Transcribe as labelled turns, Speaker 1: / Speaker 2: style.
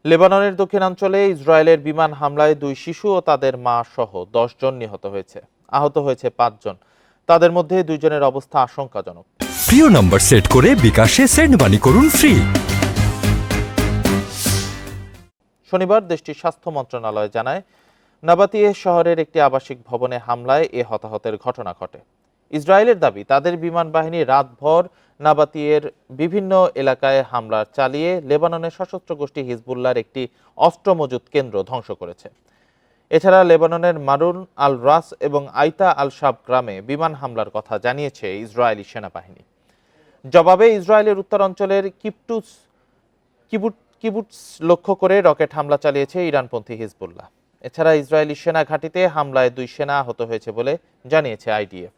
Speaker 1: লেবাননের দক্ষিণাঞ্চলে ইসরায়েলের বিমান হামলায় 2 শিশু ও তাদের মা সহ 10 জন নিহত হয়েছে। আহত হয়েছে 5 জন। তাদের মধ্যে 2 জনের অবস্থা আশঙ্কাজনক।
Speaker 2: প্রিয় নম্বর সেট করে বিকাশে সেন্ড মানি করুন ফ্রি।
Speaker 1: শনিবার দেশটির স্বাস্থ্য মন্ত্রণালয় জানায়, নাবাতিয়ে শহরের একটি আবাসিক ভবনে হামলায় এ হতাহতের ঘটনা ঘটে। ইসরায়েলের দাবি, তাদের বিমান বাহিনী রাতভর নাবাতিয়ের বিভিন্ন এলাকায় হামলা চালিয়ে লেবাননের সশস্ত্র গোষ্ঠী হিজবুল্লাহর একটি অস্ত্র মজুত কেন্দ্র ধ্বংস করেছে। এছাড়া লেবাননের মারুন আল রাস এবং আইতা আল শাব গ্রামে বিমান হামলার কথা জানিয়েছে ইসরায়েলি সেনাবাহিনী। জবাবে ইসরায়েলের উত্তরাঞ্চলের কিবুটস লক্ষ্য করে রকেট হামলা চালিয়েছে ইরানপন্থী হিজবুল্লাহ। এছাড়া ইসরায়েলি সেনা ঘাঁটিতে হামলায় 2 সেনা আহত হয়েছে বলে জানিয়েছে আইডিএফ।